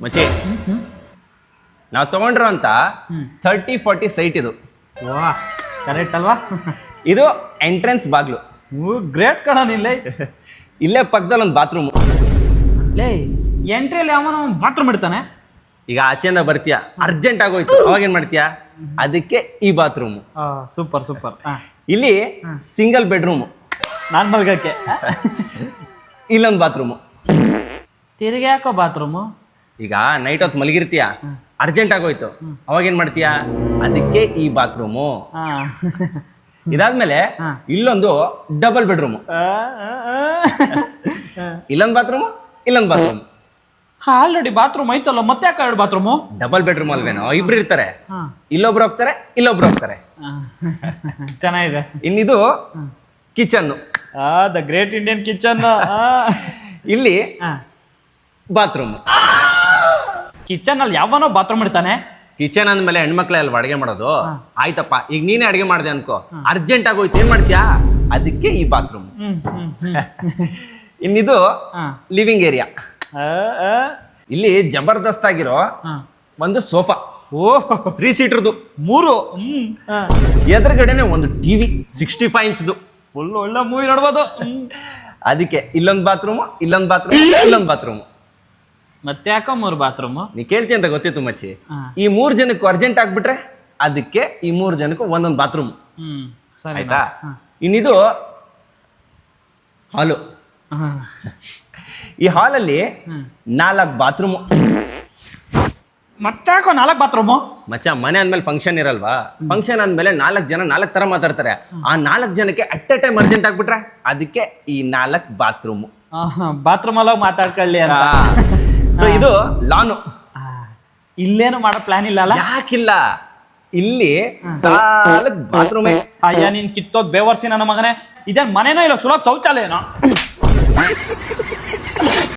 ಮಚ್ಚಿ ನಾವು ತಗೊಂಡ್ರು ಅಂತ 30-40 ಸೈಟ್ ಇದು. ವಾ ಕರೆಕ್ಟ್ ಅಲ್ವಾ? ಇದು ಎಂಟ್ರೆನ್ಸ್ ಬಾಗ್ಲು. ಗ್ರೇಟ್ ಕಣ ನಿಲ್ಲೇ. ಇಲ್ಲೇ ಪಕ್ಕದಲ್ಲಿ ಒಂದು ಬಾತ್ರೂಮ್. ಲೇ ಎಂಟ್ರಿಯಲ್ಲಿ ಅವನ ಬಾತ್ರೂಮ್ ಇಡ್ತಾನೆ. ಈಗ ಆಚೆಯಿಂದ ಬರ್ತೀಯ, ಅರ್ಜೆಂಟ್ ಆಗೋಯ್ತು, ಅವಾಗ ಏನ್ ಮಾಡ್ತೀಯಾ? ಅದಕ್ಕೆ ಈ ಬಾತ್ರೂಮ್. Super super. ಇಲ್ಲಿ ಸಿಂಗಲ್ ಬೆಡ್ರೂಮ್, ನಾನು ಮಲ್ಗಕ್ಕೆ. ಇಲ್ಲೊಂದು ಬಾತ್ರೂಮ್. ತಿರುಗಿ ಯಾಕೋ ಬಾತ್ರೂಮು? ಈಗ ನೈಟ್ ಹೊತ್ತು ಮಲಗಿರ್ತೀಯ, ಅರ್ಜೆಂಟ್ ಆಗೋಯ್ತು, ಅವಾಗ ಏನ್ ಮಾಡ್ತೀಯಾ? ಅದಕ್ಕೆ ಈ ಬಾತ್ರೂಮು. ಇದಾದ್ಮೇಲೆ ಇಲ್ಲೊಂದು ಡಬಲ್ ಬೆಡ್ರೂಮ್, ಇಲ್ಲೊಂದು ಬಾತ್ರೂಮ್, ಇಲ್ಲೊಂದು ಬಾತ್ರೂಮ್. ಆಲ್ರೆಡಿ ಬಾತ್ರೂಮ್ ಐತಲ್ಲ, ಮತ್ತೆ ಯಾಕೆ ಎರಡು ಬಾತ್ರೂಮು? ಡಬಲ್ ಬೆಡ್ರೂಮ್ ಅಲ್ವೇನೋ, ಇಬ್ರು ಇರ್ತಾರೆ, ಇಲ್ಲೊಬ್ರು ಹೋಗ್ತಾರೆ, ಇಲ್ಲೊಬ್ರು ಹೋಗ್ತಾರೆ. ಚೆನ್ನಾಗಿದೆ. ಇನ್ನಿದು kitchen, the great Indian kitchen. ಇಲ್ಲಿ ಬಾತ್ರೂಮ್. ಕಿಚನ್ ಅಲ್ಲಿ ಯಾವನೋ ಬಾತ್ರೂಮ್ ಇಡ್ತಾನೆ. ಕಿಚನ್ ಅಂದ್ಮೇಲೆ ಹೆಣ್ಮಕ್ಳೆ ಅಲ್ವಾ ಅಡಿಗೆ ಮಾಡೋದು? ಆಯ್ತಪ್ಪ, ಈಗ ನೀನೇ ಅಡಿಗೆ ಮಾಡಿದೆ ಅನ್ಕೋ, ಅರ್ಜೆಂಟ್ ಆಗೋಯ್ತು, ಏನ್ ಮಾಡ್ತೀಯಾ? ಅದಕ್ಕೆ ಈ ಬಾತ್ರೂಮ್. ಇನ್ನಿದು living area. ಇಲ್ಲಿ ಜಬರ್ದಸ್ತ್ ಆಗಿರೋ ಒಂದು ಸೋಫಾ, 3 ಸೀಟರ್ದು, 3. ಎದುರುಗಡೆನೆ ಒಂದು ಟಿವಿ 65 ಇಂಚ್ದು, ಫುಲ್ ಒಳ್ಳೆ ಮೂವಿ ನೋಡ್ಬೋದು. ಅದಕ್ಕೆ ಇಲ್ಲೊಂದು ಬಾತ್ರೂಮ್, ಇಲ್ಲೊಂದು ಬಾತ್ರೂಮ್, ಇಲ್ಲೊಂದು ಬಾತ್ರೂಮ್. ಮತ್ತೆ ಯಾಕೋ 3 ಬಾತ್ರೂಮ್? ನೀ ಕೇಳ್ತಿ ಅಂತ ಗೊತ್ತಿತ್ತು ಮಚ್ಚಿ. ಈ 3 ಜನಕ್ಕೂ ಅರ್ಜೆಂಟ್ ಆಗ್ಬಿಟ್ರೆ ಅದಕ್ಕೆ ಈ 3 ಜನಕ್ಕೂ ಒಂದೊಂದು ಬಾತ್ರೂಮ್. ಸರಿ ಆಯ್ತಾ? ಇನ್ನಿದು ಹಾಲು. ಈ ಹಾಲಲ್ಲಿ 4 ಬಾತ್ರೂಮ್. ಮತ್ತೆ ಯಾಕೋ 4 ಬಾತ್ರೂಮು? ಮಚ್ಚ, ಮನೆ ಅಂದ್ಮೇಲೆ ಫಂಕ್ಷನ್ ಇರಲ್ವಾ? ಫಂಕ್ಷನ್ ಅಂದ್ಮೇಲೆ 4 ಜನ 4 ತರ ಮಾತಾಡ್ತಾರೆ. ಆ 4 ಜನಕ್ಕೆ ಅಟ್ ಎ ಟೈಮ್ ಅರ್ಜೆಂಟ್ ಆಗ್ಬಿಟ್ರೆ ಅದಕ್ಕೆ ಈ 4 ಬಾತ್ರೂಮ್. ಬಾತ್ರೂಮ್ ಅಲ್ಲ ಮಾತಾಡ್ಕೊಳ್ಳಿ ಅಂತ. ಸೊ ಇದು ಲಾನು. ಇಲ್ಲೇನು ಮಾಡೋ ಪ್ಲಾನ್ ಇಲ್ಲ ಅಲ್ಲ? ಯಾಕಿಲ್ಲ, ಇಲ್ಲಿ 4 ಬಾತ್ರೂಮೇ. ಅಯ್ಯ ನೀನ್ ಕಿತ್ತೋದ್ ಬೇವರ್ಸಿ ನನ್ನ ಮಗನೇ. ಇದೇನ್ ಮನೆನೋ ಇಲ್ಲ ಸುಲಭ ಶೌಚಾಲಯನೋ?